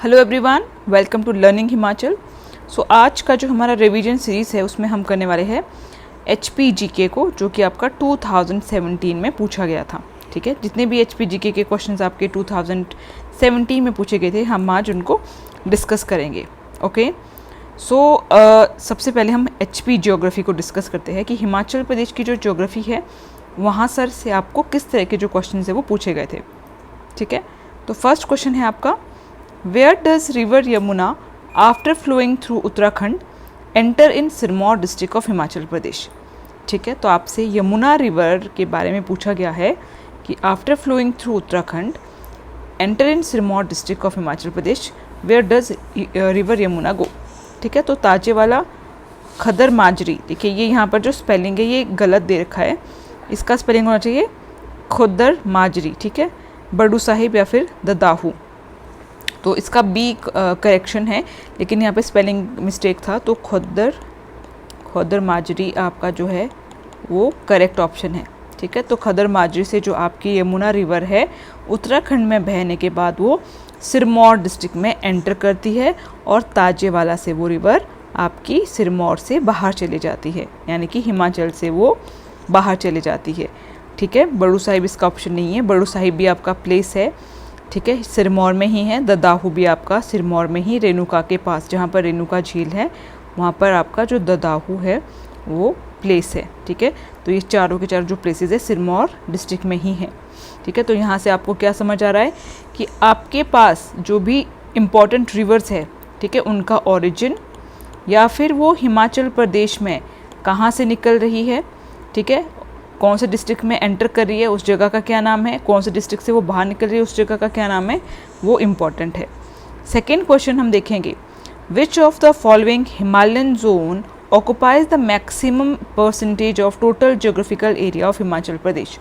Hello everyone, welcome to learning Himachal. आज का जो हमारा रिवीजन सीरीज़ है उसमें हम करने वाले हैं HPGK को, जो कि आपका 2017 में पूछा गया था। ठीक है, जितने भी HPGK के क्वेश्चंस आपके 2017 में पूछे गए थे हम आज उनको डिस्कस करेंगे। ओके, सबसे पहले हम HP ज्योग्राफी को डिस्कस करते हैं कि हिमाचल प्रदेश की जो ज्योग्राफी है वहाँ सर से आपको किस तरह के जो क्वेश्चन है वो पूछे गए थे। ठीक है, तो फर्स्ट क्वेश्चन है आपका, where does river Yamuna after flowing through Uttarakhand enter in Sirmaur district of Himachal Pradesh. ठीक है, तो आपसे यमुना रिवर के बारे में पूछा गया है कि after flowing through Uttarakhand enter in Sirmaur district of Himachal Pradesh, where does river Yamuna go. ठीक है, तो ताजेवाला खदर माजरी, देखिए ये यहाँ पर जो स्पेलिंग है ये गलत दे रखा है, इसका स्पेलिंग होना चाहिए खुदर माजरी। ठीक है, बड़ू साहिब या फिर ददाहू, तो इसका बी करेक्शन है, लेकिन यहाँ पे स्पेलिंग मिस्टेक था, तो खुदर माजरी आपका जो है वो करेक्ट ऑप्शन है। ठीक है, तो खदर माजरी से जो आपकी यमुना रिवर है उत्तराखंड में बहने के बाद वो सिरमौर डिस्ट्रिक्ट में एंटर करती है और ताजेवाला से वो रिवर आपकी सिरमौर से बाहर चली जाती है, यानी कि हिमाचल से वो बाहर चली जाती है। ठीक है, बड़ू साहिब इसका ऑप्शन नहीं है, बड़ू साहिब भी आपका प्लेस है। ठीक है, सिरमौर में ही है। ददाहू भी आपका सिरमौर में ही, रेणुका के पास जहाँ पर रेणुका झील है वहाँ पर आपका जो ददाहू है वो प्लेस है। ठीक है, तो ये चारों के चारों जो प्लेसेस है सिरमौर डिस्ट्रिक्ट में ही है। ठीक है, तो यहाँ से आपको क्या समझ आ रहा है कि आपके पास जो भी इम्पॉर्टेंट रिवर्स है, ठीक है, उनका ओरिजिन या फिर वो हिमाचल प्रदेश में कहाँ से निकल रही है, ठीक है, कौन से डिस्ट्रिक्ट में एंटर कर रही है, उस जगह का क्या नाम है, कौन से डिस्ट्रिक्ट से वो बाहर निकल रही है उस जगह का क्या नाम है, वो इम्पॉर्टेंट है। सेकेंड क्वेश्चन हम देखेंगे, which of the following Himalayan zone occupies the maximum percentage of total geographical area of Himachal Pradesh.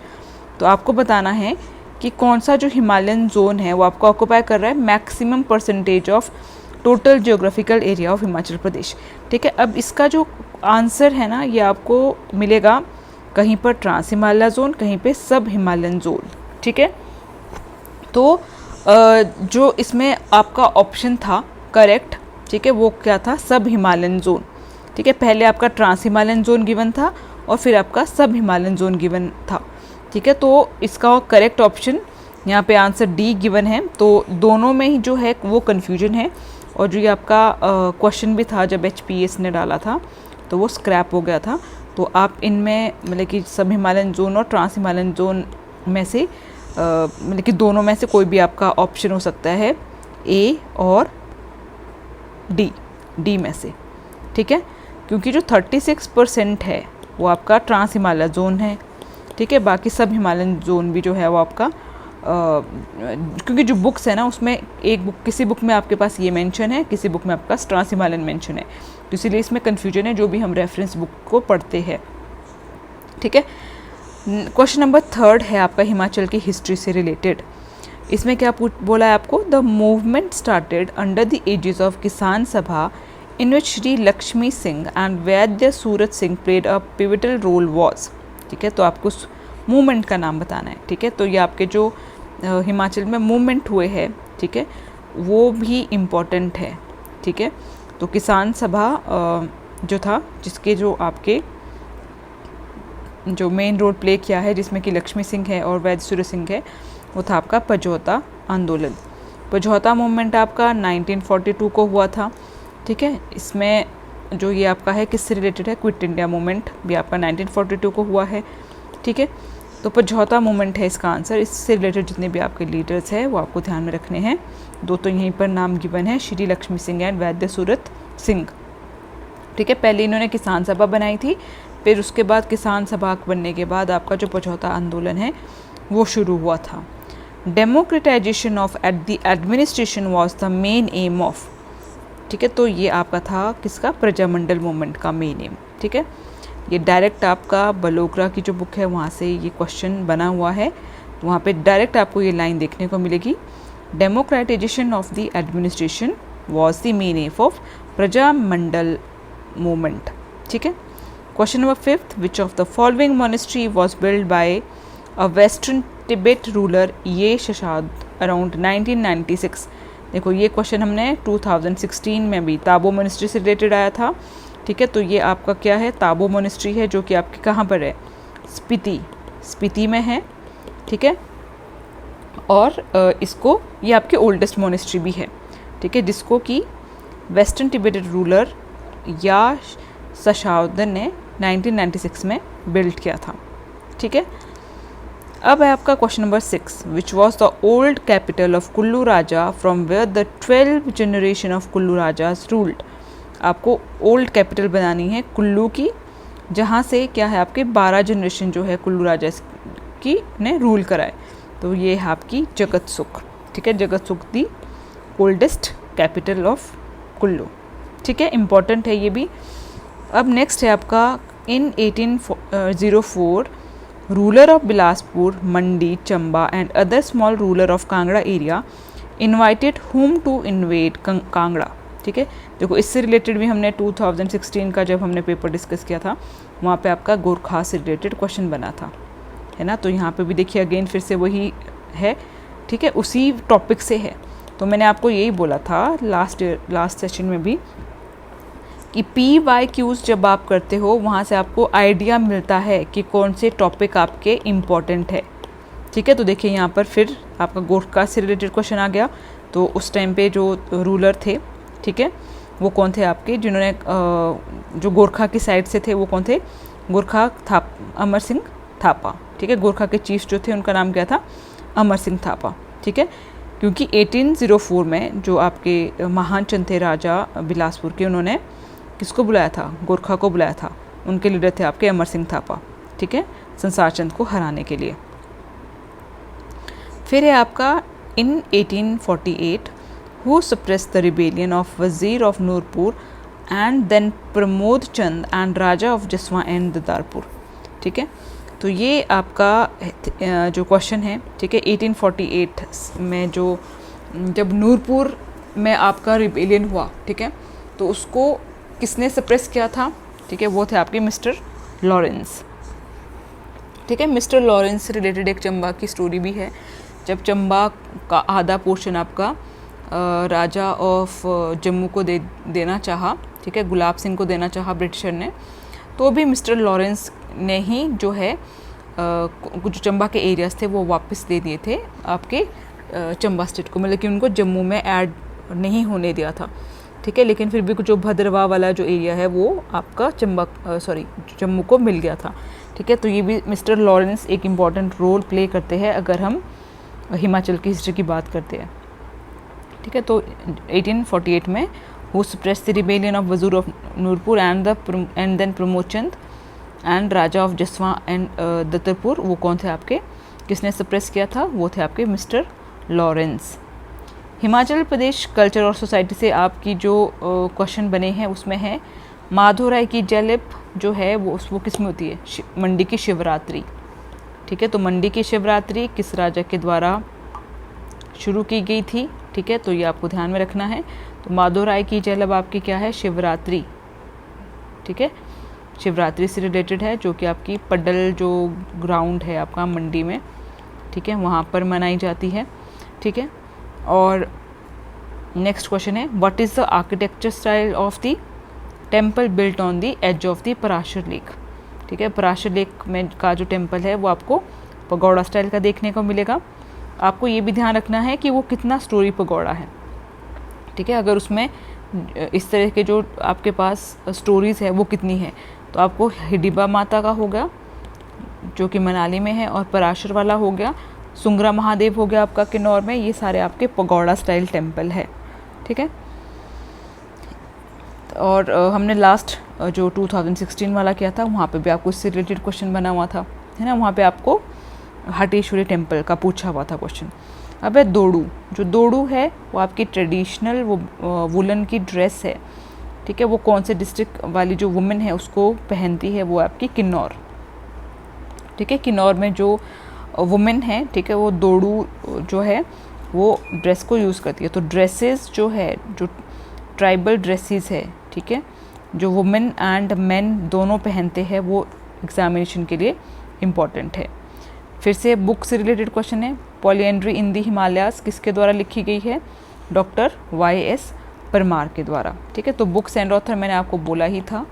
तो आपको बताना है कि कौन सा जो हिमालयन जोन है वो आपको ऑक्युपाई कर रहा है maximum percentage of total geographical area of Himachal Pradesh. ठीक है, अब इसका जो आंसर है ना ये आपको मिलेगा कहीं पर ट्रांस हिमालय जोन, कहीं पे सब हिमालयन जोन। ठीक है, तो जो इसमें आपका ऑप्शन था करेक्ट, ठीक है, वो क्या था, सब हिमालयन जोन। ठीक है, पहले आपका ट्रांस हिमालयन जोन गिवन था और फिर आपका सब हिमालयन जोन गिवन था। ठीक है, तो इसका करेक्ट ऑप्शन यहाँ पे आंसर डी गिवन है। तो दोनों में ही जो है वो कन्फ्यूजन है, और जो ये आपका क्वेश्चन भी था जब HPS ने डाला था तो वो स्क्रैप हो गया था। तो आप इनमें मतलब कि सब हिमालयन जोन और ट्रांस हिमालयन जोन में से मतलब कि दोनों में से कोई भी आपका ऑप्शन हो सकता है, ए और डी में से। ठीक है, क्योंकि जो 36% है वो आपका ट्रांस हिमालय जोन है। ठीक है, बाकी सब हिमालयन जोन भी जो है वो आपका क्योंकि जो बुक्स है ना उसमें एक बुक, किसी बुक में आपके पास ये मेंशन है, किसी बुक में आपके पास ट्रांस हिमालयन मेंशन है, तो इसीलिए इसमें कन्फ्यूजन है जो भी हम रेफरेंस बुक को पढ़ते हैं। ठीक है, क्वेश्चन नंबर थर्ड है आपका हिमाचल की हिस्ट्री से रिलेटेड। इसमें क्या बोला है आपको, the movement started under the aegis of Kisan Sabha in which Shri Lakshmi Singh and Vaidya Surat Singh played a pivotal role was. ठीक है, तो आपको मूवमेंट का नाम बताना है। ठीक है, तो ये आपके जो हिमाचल में मूवमेंट हुए हैं, ठीक है, वो भी इम्पॉर्टेंट है। ठीक है, तो किसान सभा जो था जिसके जो आपके जो मेन रोल प्ले किया है जिसमें कि लक्ष्मी सिंह है और वैद्य सूरत सिंह है, वो था आपका पझौता आंदोलन। पझौता मूवमेंट आपका 1942 को हुआ था। ठीक है, इसमें जो ये आपका है किससे रिलेटेड है, क्विट इंडिया मूवमेंट भी आपका 1942 को हुआ है। ठीक है, तो पझौता मूवमेंट है इसका आंसर। इससे रिलेटेड जितने भी आपके लीडर्स हैं वो आपको ध्यान में रखने हैं। दो तो यहीं पर नाम गिवन है, श्री लक्ष्मी सिंह एंड वैद्य सूरत सिंह। ठीक है, पहले इन्होंने किसान सभा बनाई थी, फिर उसके बाद किसान सभा बनने के बाद आपका जो पझौता आंदोलन है वो शुरू हुआ था। Democratisation of at the administration was the main M of. ठीक है, तो ये आपका था किसका, प्रजामंडल मूवमेंट का मेन एम। ठीक है, ये डायरेक्ट आपका बलोग्रा की जो बुक है वहाँ से ये क्वेश्चन बना हुआ है, वहाँ पे डायरेक्ट आपको ये लाइन देखने को मिलेगी, democratisation of the administration was the main M of Prajamandal movement. ठीक है, question number fifth, which of the following monastery was build by a western Tibet ruler ये शशाद अराउंड 1996। देखो ये क्वेश्चन हमने 2016 में भी ताबो मोनेस्ट्री से रिलेटेड आया था, ठीक है। तो ये आपका क्या है, ताबो मोनेस्ट्री है, जो कि आपके कहाँ पर है, स्पीति में है, ठीक है। और इसको ये आपके ओल्डेस्ट मोनेस्ट्री भी है, ठीक है, जिसको कि वेस्टर्न तिब्बतन रूलर या शशावदन ने 1996 में बिल्ड किया था, ठीक है। अब है आपका question number 6, which was the old capital of Kullu raja from where the 12 generation of Kullu rajas ruled. आपको ओल्ड कैपिटल बनानी है कुल्लू की, जहाँ से क्या है आपके 12 जनरेशन जो है कुल्लू राजा की ने रूल कराए। तो ये है आपकी जगतसुख, ठीक है, जगतसुख दी ओल्डेस्ट कैपिटल ऑफ कुल्लू, ठीक है, इम्पॉर्टेंट है ये भी। अब नेक्स्ट है आपका in 1804 ruler of Bilaspur, Mandi, Chamba and other small ruler of Kangra area invited whom to invade Kangra, ठीक है। देखो इससे रिलेटेड भी हमने 2016 का जब हमने पेपर डिस्कस किया था, वहाँ पे आपका गोरखा से रिलेटेड क्वेश्चन बना था, है ना। तो यहाँ पे भी देखिए अगेन फिर से वही है, ठीक है, उसी टॉपिक से है। तो मैंने आपको यही बोला था लास्ट सेशन में भी कि PYQs जब आप करते हो वहाँ से आपको आइडिया मिलता है कि कौन से टॉपिक आपके इम्पॉर्टेंट है, ठीक है। तो देखिए यहाँ पर फिर आपका गोरखा से रिलेटेड क्वेश्चन आ गया। तो उस टाइम पे जो रूलर थे, ठीक है, वो कौन थे आपके, जिन्होंने जो गोरखा की साइड से थे वो कौन थे, अमर सिंह थापा, ठीक है। गोरखा के चीफ जो थे उनका नाम क्या था, अमर सिंह थापा, ठीक है। क्योंकि 1804 में जो आपके महान चंद थे राजा बिलासपुर के, उन्होंने किसको बुलाया था, गोरखा को बुलाया था। उनके लीडर थे आपके अमर सिंह थापा, ठीक है, संसार चंद को हराने के लिए। फिर है आपका in 1848 who suppress the rebellion of Wazir of Nurpur and then Pramod Chand and Raja of Jaswan and Datarpur, ठीक है। तो ये आपका जो क्वेश्चन है, ठीक है, 1848 में जो जब नूरपुर में आपका रिबेलियन हुआ, ठीक है, तो उसको किसने सप्रेस किया था, ठीक है, वो थे आपके मिस्टर लॉरेंस, ठीक है। मिस्टर लॉरेंस से रिलेटेड एक चंबा की स्टोरी भी है। जब चंबा का आधा पोर्शन आपका राजा ऑफ जम्मू को देना चाहा, ठीक है, गुलाब सिंह को देना चाहा ब्रिटिशर ने, तो भी मिस्टर लॉरेंस ने ही जो है कुछ चंबा के एरियाज थे वो वापस दे दिए थे आपके चंबा स्टेट को, मतलब कि उनको जम्मू में ऐड नहीं होने दिया था, ठीक है। लेकिन फिर भी जो भद्रवाह वाला जो एरिया है वो आपका जम्मू को मिल गया था, ठीक है। तो ये भी मिस्टर लॉरेंस एक इम्पॉर्टेंट रोल प्ले करते हैं अगर हम हिमाचल की हिस्ट्री की बात करते हैं, ठीक है। तो 1848 में who suppressed the rebellion of Wazir of Nurpur and then Pramod Chand and Raja of Jaswan and Datarpur, वो कौन थे आपके, किसने सप्रेस किया था, वो थे आपके mister Lawrence. Himachal Pradesh culture और सोसाइटी से आपकी जो क्वेश्चन बने हैं उसमें है माधोराय की जयलिप जो है वो किस में होती है, मंडी की शिवरात्रि, ठीक है। तो मंडी की शिवरात्रि किस राजा के द्वारा शुरू की गई थी, ठीक है, तो ये आपको ध्यान में रखना है। तो माधोराय की जयलिप आपकी क्या है, शिवरात्रि, ठीक है, शिवरात्रि से रिलेटेड है, जो कि आपकी पड्डल जो ग्राउंड है आपका मंडी में, ठीक है, वहाँ पर मनाई जाती है, ठीक है। और नेक्स्ट क्वेश्चन है what is the architecture style of the temple built on the edge of the Parashar lake, ठीक है। पराशर लेक में का जो टेम्पल है वो आपको पगोड़ा स्टाइल का देखने को मिलेगा। आपको ये भी ध्यान रखना है कि वो कितना स्टोरी पगोड़ा है, ठीक है। अगर उसमें इस तरह के जो आपके पास स्टोरीज़ है वो कितनी है, तो आपको हिडिबा माता का हो गया जो कि मनाली में है, और पराशर वाला हो गया, सुंगरा महादेव हो गया आपका किन्नौर में, ये सारे आपके पगोड़ा स्टाइल टेम्पल है, ठीक है। और हमने लास्ट जो 2016 वाला किया था वहाँ पे भी आपको इससे रिलेटेड क्वेश्चन बना हुआ था, है ना। वहाँ पे आपको हटेश्वरी टेम्पल का पूछा हुआ था क्वेश्चन। अब है दोड़ू, जो दोड़ू है वो आपकी ट्रेडिशनल वो वुलन की ड्रेस है, ठीक है। वो कौन से डिस्ट्रिक्ट वाली जो वुमेन है उसको पहनती है, वो आपकी किन्नौर, ठीक है। किन्नौर में जो वुमेन है, ठीक है, वो दोड़ू जो है वो ड्रेस को यूज़ करती है। तो ड्रेसेस जो है, जो ट्राइबल ड्रेसेस है, ठीक है, जो वुमेन एंड मेन दोनों पहनते हैं, वो एग्जामिनेशन के लिए इम्पॉर्टेंट है। फिर से बुक से रिलेटेड क्वेश्चन है, पॉलिएंड्री इन द हिमालयाज किसके द्वारा लिखी गई है, डॉक्टर YS परमार के द्वारा। ठीक है, तो बुक्स एंड ऑथर मैंने आपको बोला ही था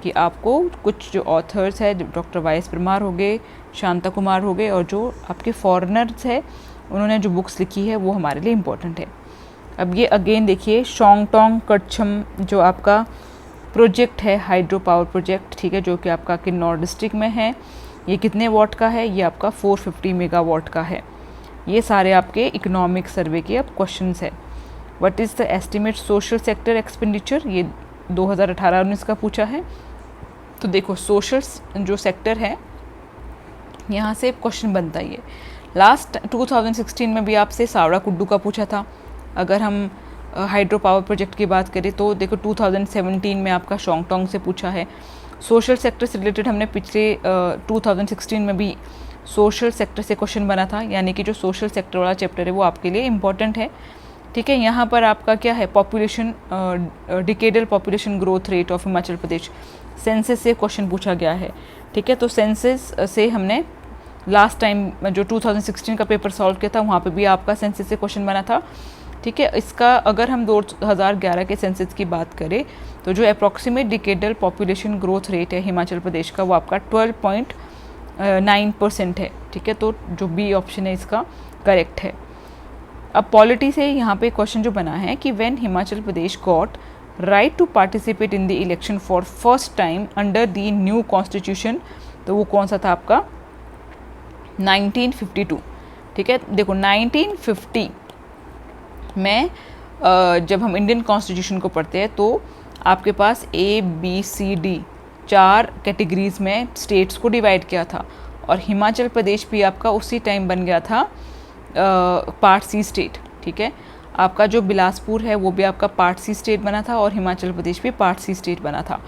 कि आपको कुछ जो ऑथर्स है डॉक्टर YS परमार हो गए, शांता कुमार हो गए, और जो आपके फॉरेनर्स है उन्होंने जो बुक्स लिखी है वो हमारे लिए इम्पोर्टेंट है। अब ये अगेन देखिए शोंगटोंग कच्छम जो आपका प्रोजेक्ट है, हाइड्रो पावर प्रोजेक्ट, ठीक है, जो कि आपका किन्नौर डिस्ट्रिक्ट में है। ये कितने वाट का है? ये आपका 450 मेगावाट का है। ये सारे आपके इकोनॉमिक सर्वे के अब क्वेश्चंस है। What is the estimate social sector expenditure? ये 2018-19 का पूछा है। तो देखो सोशल जो सेक्टर है यहाँ से क्वेश्चन बनता ही है। लास्ट 2016 में भी आपसे सावड़ा कुड्डू का पूछा था। अगर हम हाइड्रो पावर प्रोजेक्ट की बात करें तो देखो 2017 में आपका शोंगटोंग से पूछा है। सोशल सेक्टर से रिलेटेड हमने पिछले 2016 में भी सोशल सेक्टर से क्वेश्चन बना था, यानी कि जो सोशल सेक्टर वाला चैप्टर है वो आपके लिए इम्पॉर्टेंट है। ठीक है, यहाँ पर आपका क्या है, population decadal population growth rate of Himachal Pradesh, census से क्वेश्चन पूछा गया है। ठीक है, तो सेंसस से हमने लास्ट टाइम जो 2016 का पेपर सॉल्व किया था वहाँ पे भी आपका सेंसस से क्वेश्चन बना था। ठीक है, इसका अगर हम 2011 के सेंसस की बात करें तो जो approximate decadal population growth rate है हिमाचल प्रदेश का वो आपका 12.9% है। ठीक है, तो जो बी ऑप्शन है इसका करेक्ट है। अब पॉलिटी से यहाँ पे क्वेश्चन जो बना है कि when Himachal Pradesh got right to participate in the election for first time under the new constitution, तो वो कौन सा था आपका 1952। ठीक है, देखो 1950 में जब हम इंडियन कॉन्स्टिट्यूशन को पढ़ते हैं तो आपके पास ABCD 4 कैटेगरीज में स्टेट्स को डिवाइड किया था, और हिमाचल प्रदेश भी आपका उसी टाइम बन गया था पार्ट सी स्टेट। ठीक है, आपका जो बिलासपुर है वो भी आपका पार्ट सी स्टेट बना था और हिमाचल प्रदेश भी पार्ट सी स्टेट बना था।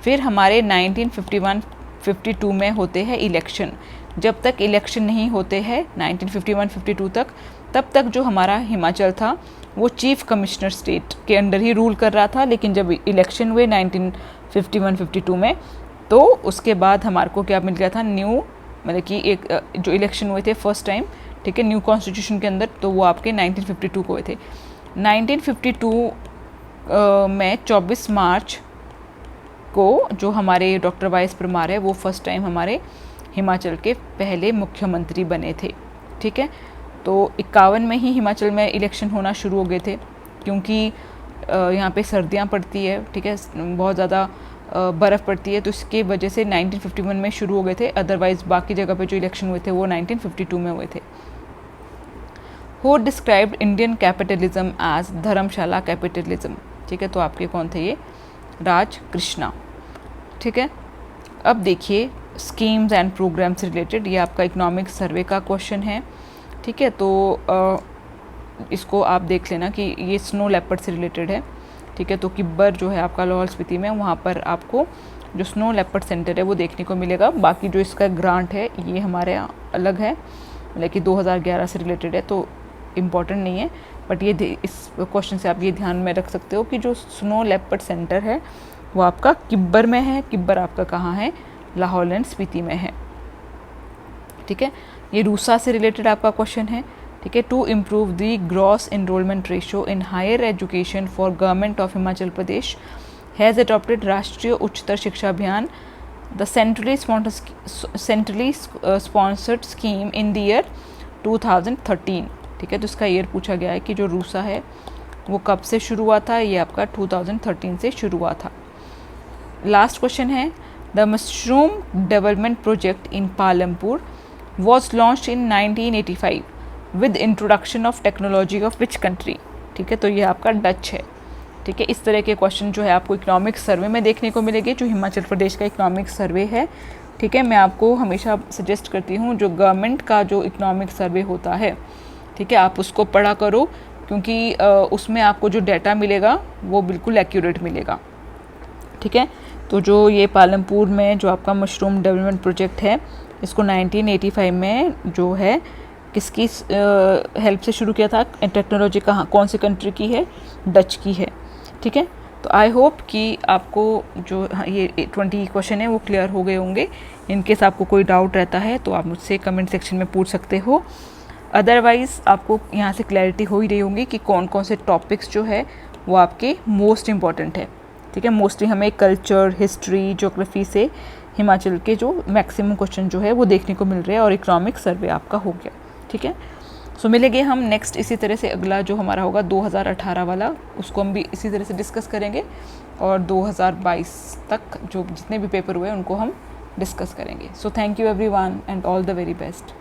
फिर हमारे 1951-52 में होते हैं इलेक्शन। जब तक इलेक्शन नहीं होते हैं 1951-52 तक, तब तक जो हमारा हिमाचल था वो चीफ कमिश्नर स्टेट के अंडर ही रूल कर रहा था। लेकिन जब इलेक्शन हुए 1951-52 में तो उसके बाद हमारे को क्या मिल गया था, न्यू मतलब कि एक जो इलेक्शन हुए थे फर्स्ट टाइम, ठीक है, न्यू कॉन्स्टिट्यूशन के अंदर, तो वो आपके 1952 को हुए थे। 1952 में 24 मार्च को जो हमारे डॉक्टर YS परमार है वो फर्स्ट टाइम हमारे हिमाचल के पहले मुख्यमंत्री बने थे। ठीक है, तो 51 में ही हिमाचल में इलेक्शन होना शुरू हो गए थे, क्योंकि यहाँ पे सर्दियाँ पड़ती है, ठीक है, बहुत ज़्यादा बर्फ़ पड़ती है, तो इसके वजह से 1951 में शुरू हो गए थे। अदरवाइज़ बाकी जगह पे जो इलेक्शन हुए थे वो 1952 में हुए थे। Who described Indian capitalism as dharamshala capitalism? ठीक है, तो आपके कौन थे ये, राज कृष्णा। ठीक है, अब देखिए स्कीम्स एंड प्रोग्राम से रिलेटेड ये आपका इकोनॉमिक सर्वे का क्वेश्चन है। ठीक है, तो इसको आप देख लेना कि ये स्नो लेपर्ड से रिलेटेड है। ठीक है, तो किब्बर जो है आपका लाहौल स्पीति में, वहाँ पर आपको जो स्नो लेपर्ड सेंटर है वो देखने को मिलेगा। बाकी जो इसका ग्रांट है ये हमारे यहाँ अलग है, लेकिन 2011 से रिलेटेड है तो इम्पॉर्टेंट नहीं है, बट ये इस क्वेश्चन से आप ये ध्यान में रख सकते हो कि जो स्नो लेपर्ड सेंटर है वो आपका किब्बर में है। किब्बर आपका कहाँ है, लाहौल एंड स्पीति में है। ठीक है, ये रूसा से रिलेटेड आपका क्वेश्चन है। ठीक है, to improve the gross enrolment ratio in higher education for government of Himachal Pradesh has adopted Rashtriya Uchchatar Shiksha Abhiyan the centrally sponsored scheme in the year 2013। ठीक है, तो इसका ईयर पूछा गया है कि जो रूसा है वो कब से शुरू हुआ था, ये आपका 2013 से शुरू हुआ था। लास्ट क्वेश्चन है, the mushroom development project in Palampur was launched in 1985 with introduction of technology of which country? ठीक है, तो ये आपका डच है। ठीक है, इस तरह के क्वेश्चन जो है आपको इकोनॉमिक सर्वे में देखने को मिलेंगे, जो हिमाचल प्रदेश का इकोनॉमिक सर्वे है। ठीक है, मैं आपको हमेशा सजेस्ट करती हूँ जो गवर्नमेंट का जो इकोनॉमिक सर्वे होता है, ठीक है, आप उसको पढ़ा करो, क्योंकि उसमें आपको जो डाटा मिलेगा वो बिल्कुल एक्यूरेट मिलेगा। ठीक है, तो जो ये पालमपुर में जो आपका मशरूम डेवलपमेंट प्रोजेक्ट है, इसको 1985 में जो है किसकी हेल्प से शुरू किया था, टेक्नोलॉजी कहाँ कौन सी कंट्री की है, डच की है। ठीक है, तो आई होप कि आपको जो ये 20 क्वेश्चन है वो क्लियर हो गए होंगे। इनकेस आपको कोई डाउट रहता है तो आप मुझसे कमेंट सेक्शन में पूछ सकते हो। अदरवाइज़ आपको यहाँ से क्लैरिटी हो ही रही होंगी कि कौन कौन से टॉपिक्स जो है वो आपके मोस्ट इम्पॉर्टेंट है। ठीक है, मोस्टली हमें कल्चर, हिस्ट्री, ज्योग्राफी से हिमाचल के जो मैक्सिमम क्वेश्चन जो है वो देखने को मिल रहे हैं और इकोनॉमिक सर्वे आपका हो गया। ठीक है, सो मिलेंगे हम नेक्स्ट इसी तरह से। अगला जो हमारा होगा 2018 वाला, उसको हम भी इसी तरह से डिस्कस करेंगे और 2022 तक जो जितने भी पेपर हुए उनको हम डिस्कस करेंगे। So thank you everyone and all the very best.